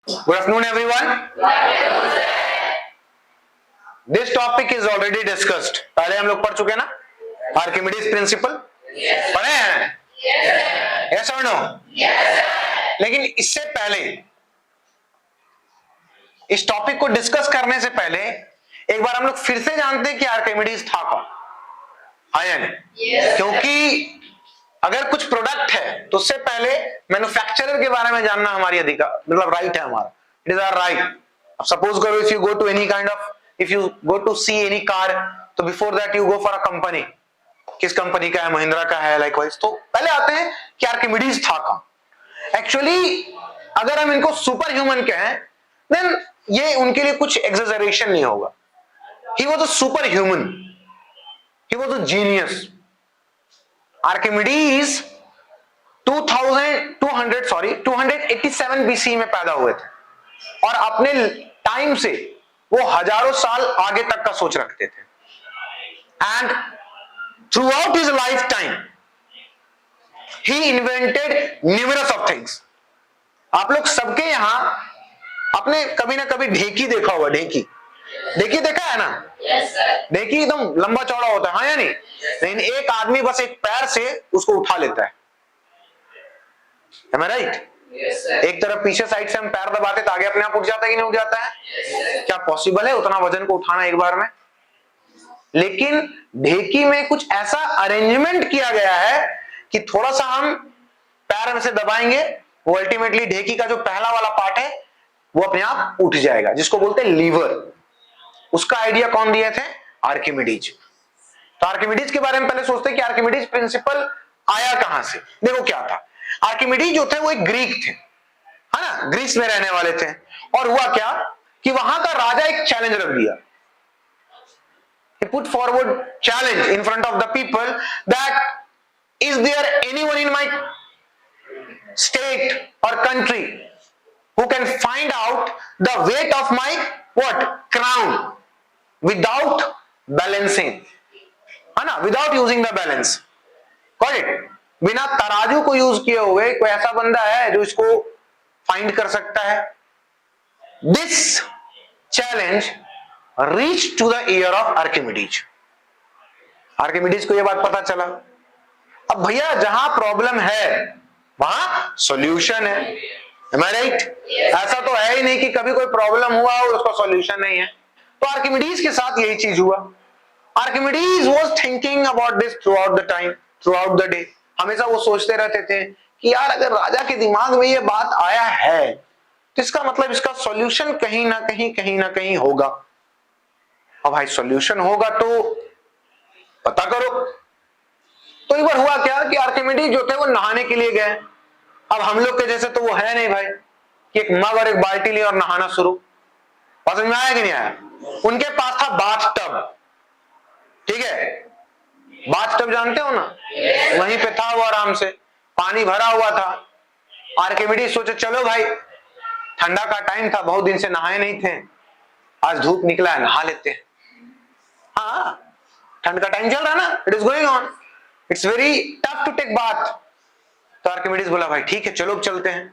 Good afternoon, everyone. This topic is already discussed. पहले हम लोग पढ़ चुके ना, आर्किमिडीज प्रिंसिपल पढ़े हैं? Yes or no? लेकिन इससे पहले इस टॉपिक को डिस्कस करने से पहले एक बार हम लोग फिर से जानते हैं कि आर्किमिडीज था कौन, हाँ या नहीं? क्योंकि अगर कुछ प्रोडक्ट है तो उससे पहले मैन्युफैक्चरर के बारे में जानना हमारी अधिकार, मतलब राइट है हमारा. It is our right. अब सपोज करो if you go to any kind of, if you go to see any car, तो before that you go for a company. किस कंपनी का है? महिंद्रा का है, लाइकवाइज. तो पहले आते हैं कि आर्किमिडीज था कौन. एक्चुअली अगर हम इनको सुपर ह्यूमन कहें देन ये उनके लिए कुछ एग्जेजरेशन नहीं होगा. He was a super human, he was a genius. Archimedes 287 BC में पैदा हुए थे और अपने टाइम से वो हजारों साल आगे तक का सोच रखते थे. And through out his life time he invented numerous of things. आप लोग सबके यहां आपने कभी ना कभी ढेकी देखा होगा. ढेकी देखा है ना? ढेकी एकदम लंबा चौड़ा होता है, हाँ या नहीं? लेकिन एक आदमी बस एक पैर से उसको उठा लेता है. Am I right? एक तरफ पीछे साइड से हम पैर दबाते तो आगे अपने आप उठ जाता है कि नहीं उठ जाता है? क्या पॉसिबल है उतना वजन को उठाना एक बार में? लेकिन ढेकी में कुछ ऐसा अरेंजमेंट किया गया है कि थोड़ा सा हम पैर में से दबाएंगे, वो अल्टीमेटली ढेकी का जो पहला वाला पार्ट है वो अपने आप उठ जाएगा, जिसको बोलते हैं लीवर. उसका आइडिया कौन दिए थे? आर्किमिडीज. तो आर्किमिडीज के बारे में पहले सोचते हैं कि आर्किमिडीज प्रिंसिपल आया कहां से. देखो क्या था, आर्किमिडीज जो थे वो एक ग्रीक थे, है ना? ग्रीस में रहने वाले थे. और हुआ क्या कि वहां का राजा एक चैलेंज रख दिया. He put forward challenge in front of the people that is there anyone in my state or country who can find out the weight of my what crown without balancing, है ना? Without using the balance. Got it? बिना तराजू को use किए हुए कोई ऐसा बंदा है जो इसको फाइंड कर सकता है? This challenge reach to the ear of Archimedes. Archimedes को यह बात पता चला. अब भैया जहां प्रॉब्लम है वहां सॉल्यूशन है. Am I right? ऐसा तो है ही नहीं कि कभी कोई प्रॉब्लम हुआ और उसका सॉल्यूशन नहीं है. तो आर्किमिडीज के साथ यही चीज हुआ. Archimedes was thinking about this through out the time, through out the day. हमेशा वो सोचते रहते थे कि यार अगर राजा के दिमाग में ये बात आया है तो इसका मतलब इसका सॉल्यूशन कहीं ना कहीं होगा. अब भाई सॉल्यूशन होगा तो पता करो. तो एक बार हुआ क्या कि आर्किमिडीज जो थे वो नहाने के लिए गए. अब हम लोग के जैसे तो वो है नहीं भाई कि एक मग और एक बाल्टी लिए और नहाना शुरू. समझ में आया कि नहीं आया? उनके पास था बाथ टब. ठीक है, बाथ टब जानते हो ना? वहीं पे था वो, आराम से पानी भरा हुआ था. आर्किमिडीज सोचे चलो भाई ठंडा का टाइम था, बहुत दिन से नहाए नहीं थे, आज धूप निकला है नहा लेते हैं. हाँ, ठंड का टाइम चल रहा है ना, it is going on, it's very tough to take bath. तो आर्किमिडीज बोला भाई ठीक है चलो चलते हैं.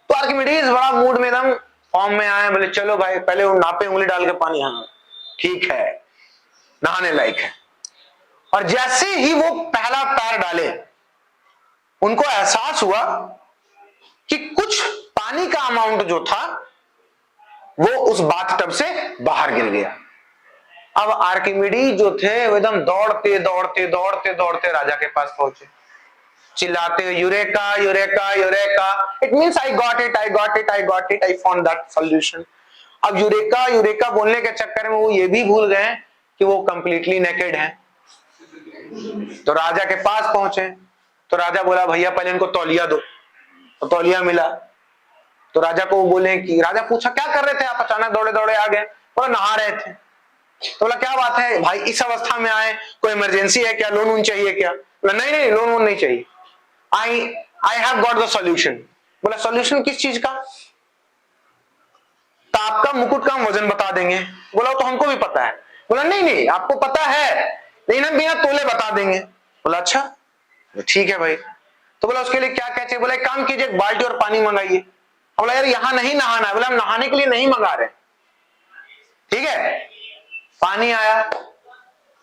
तो आर्किमिडीज बड़ा मूड में एकदम फॉर्म में आए, बोले चलो भाई पहले वो नापे उंगली डाल के पानी, हाँ ठीक है नहाने लायक है. और जैसे ही वो पहला पैर डाले उनको एहसास हुआ कि कुछ पानी का अमाउंट जो था वो उस बाथ टब से बाहर गिर गया. अब आर्किमिडीज जो थे वो एकदम दौड़ते राजा के पास पहुंचे, चिल्लाते eureka eureka eureka. It means I got it, I found that solution. अब यूरेका यूरेका बोलने के चक्कर में वो ये भी भूल गए कि वो कंप्लीटली नेकेड है. तो राजा के पास पहुंचे तो राजा बोला भैया पहले इनको तौलिया दो. तो तौलिया मिला. तो राजा को वो बोले कि, राजा पूछा क्या कर रहे थे आप, अचानक दौड़े आ गए? बोला नहा रहे थे. तो बोला क्या बात है भाई, इस अवस्था में आए, कोई इमरजेंसी है क्या, लोन वोन चाहिए क्या? बोला नहीं लोन वोन नहीं चाहिए, I have got the solution. बोला सॉल्यूशन किस चीज का? तो आपका मुकुट का हम वजन बता देंगे. बोला तो हमको भी पता है. बोला नहीं आपको पता है लेकिन हम बिना तोले बता देंगे. बोला अच्छा ठीक है भाई. तो बोला उसके लिए क्या क्या चाहिए? बोला एक काम कीजिए, एक बाल्टी और पानी मंगाइए. बोला यार यहां नहीं नहाना है, बोला हम नहाने के लिए नहीं मंगा रहे। ठीक है, पानी आया,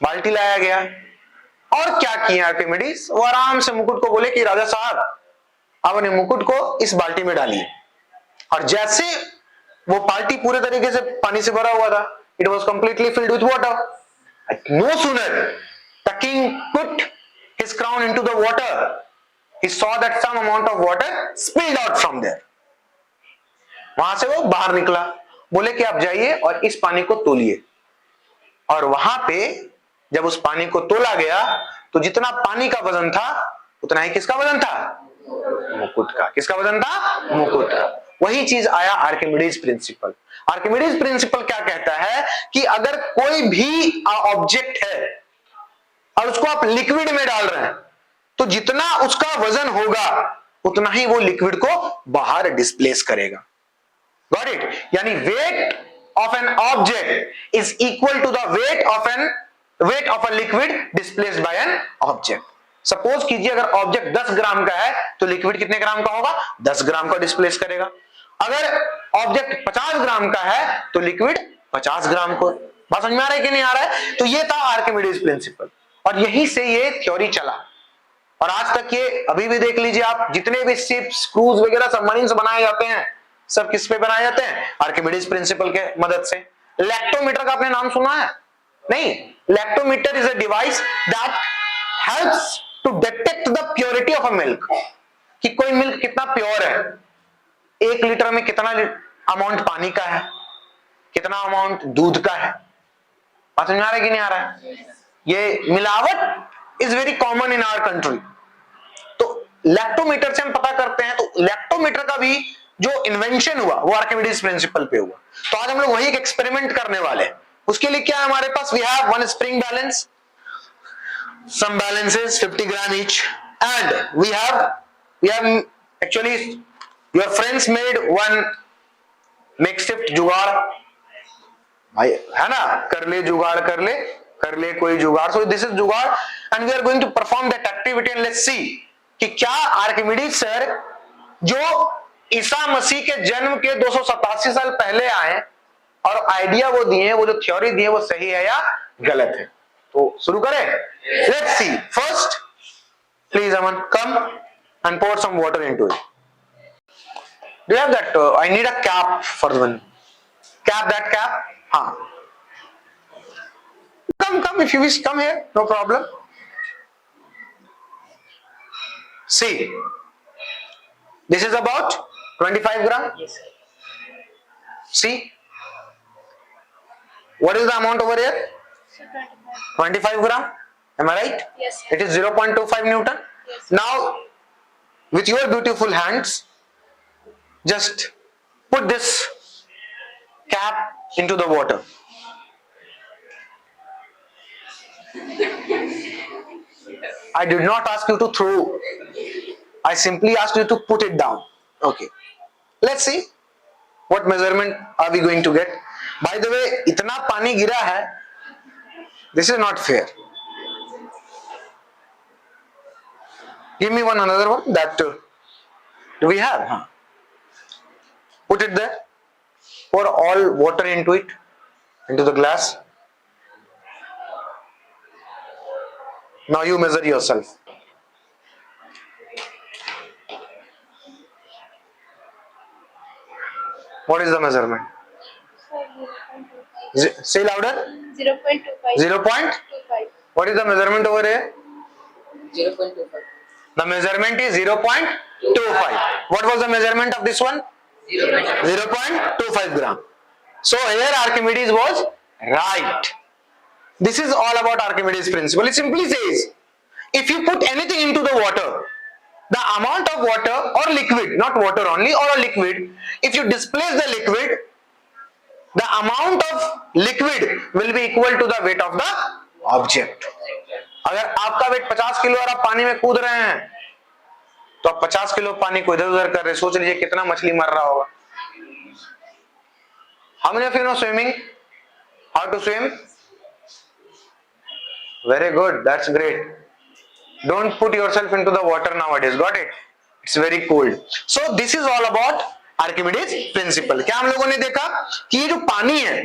बाल्टी लाया गया, और क्या किया आर्किमिडीज, वो आराम से मुकुट को बोले कि राजा साहब आप अपने मुकुट को इस बाल्टी में डालिए, और जैसे वो बाल्टी पूरे तरीके से पानी से भरा हुआ था, it was completely filled with water. No sooner the king put his crown into the water, he saw that some amount of water spilled out from there। वहां से वो बाहर निकला, बोले कि आप जाइए और इस पानी को तोलिए, और वहां पे जब उस पानी को तोला गया तो जितना पानी का वजन था उतना ही किसका वजन था, मुकुट का। किसका वजन था, मुकुट का। वही चीज आया आर्किमिडीज प्रिंसिपल। आर्किमिडीज प्रिंसिपल क्या कहता है कि अगर कोई भी ऑब्जेक्ट है और उसको आप लिक्विड में डाल रहे हैं तो जितना उसका वजन होगा उतना ही वो लिक्विड को बाहर डिस्प्लेस करेगा। Got it? यानी weight of an object is equal to the weight of a liquid displaced by an object. Suppose कीजिए अगर ऑब्जेक्ट 10 ग्राम का है तो लिक्विड कितने ग्राम का होगा, 10 ग्राम का डिस्प्लेस करेगा। अगर ऑब्जेक्ट 50 ग्राम का है तो लिक्विड 50 ग्राम को। बात समझ में आ रहा है कि नहीं आ रहा है? तो ये था आर्किमिडीज प्रिंसिपल, और यहीं से ये थ्योरी चला, और आज तक ये अभी भी देख लीजिए आप, जितने भी शिप्स, क्रूज वगैरह सबमरीन्स बनाए जाते हैं सब किस पे बनाए जाते हैं, आर्किमिडीज प्रिंसिपल के मदद से। लैक्टोमीटर का आपने नाम सुना है? नहीं। Lactometer is a device that helps to detect the purity of a milk, कि कोई मिल्क कितना प्योर है, 1 लीटर में कितना अमाउंट पानी का है, कितना अमाउंट दूध का है। बात समझ में आ रहा है कि नहीं आ रहा है? ये मिलावट is very common in our country, तो लैक्टोमीटर से हम पता करते हैं। तो लैक्टोमीटर का भी जो इन्वेंशन हुआ वो आर्किमिडीज प्रिंसिपल पे हुआ। तो आज हम लोग वही एक एक्सपेरिमेंट करने वाले हैं। उसके लिए क्या है हमारे पास, we have one spring balance, some balances 50 gram each, and we have actually your friends made one makeshift जुगाड़, भाई है ना, कर ले जुगाड़, कर ले कोई जुगाड़। So this is जुगाड़, and we are going to perform that activity and let's see कि क्या आर्किमिडीज सर जो ईसा मसीह के जन्म के 287 साल पहले आए और आइडिया वो दिए, वो जो थ्योरी दिए वो सही है या गलत है। तो शुरू करें, let's see. First please Aman come and pour some water into it. Do you have that? I need a cap for one. Cap that cap. हाँ. Come if you wish, come here. No problem. See, this is about 25 gram. Yes, sir. See, what is the amount over here? 25 gram. Am I right? Yes, sir. It is 0.25 Newton. Yes. Now, with your beautiful hands, just put this cap into the water. I did not ask you to throw. I simply asked you to put it down. Okay. Let's see what measurement are we going to get. By the way, इतना पानी गिरा है. This is not fair. Give me another one. That do we have? Huh? Put it there. Pour all water into it, into the glass. Now you measure yourself. What is the measurement? Say louder. 0.25. 0.25. What is the measurement over here? 0.25. The measurement is 0.25. What was the measurement of this one? 0.25 gram. So here Archimedes was right. This is all about Archimedes principle. It simply says, if you put anything into the water, the amount of water or liquid, not water only, or a liquid, if you displace the liquid, the amount of liquid will be equal to the weight of the object. अगर आपका wait 50 kilo और आप पानी में कूद रहे हैं तो आप 50 किलो पानी को इधर उधर कर रहे हैं, सोच लीजिए कितना मछली मर रहा होगा. How many of you know swimming? How to swim? Very good, that's great. Don't put yourself into the water nowadays, got it? It's very cold. So this is all about Archimedes principal. क्या हम लोगों ने देखा कि ये जो पानी है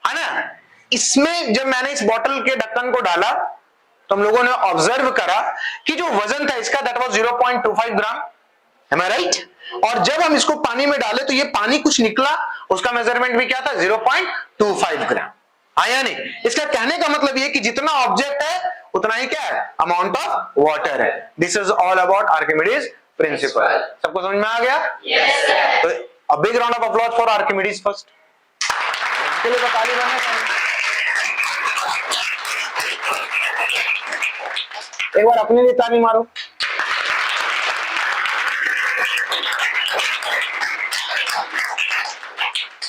ना, इसमें जब मैंने इस बॉटल के ढक्कन को डाला तो हम लोगों ने ऑब्जर्व करा कि जो वजन था इसका that was 0.25 gram, am I right? और जब हम इसको पानी में डाले तो ये पानी कुछ निकला, उसका मेजरमेंट भी क्या था 0.25 ग्राम, आया नहीं। इसका कहने का मतलब ये कि जितना ऑब्जेक्ट है उतना ही क्या है, अमाउंट ऑफ वाटर है। This is all about Archimedes principal. सबको समझ में आ गया? yes, तो a big round of applause for Archimedes first. इसके लिए ताली बजाएं। एक बार अपने लिए ताली मारो।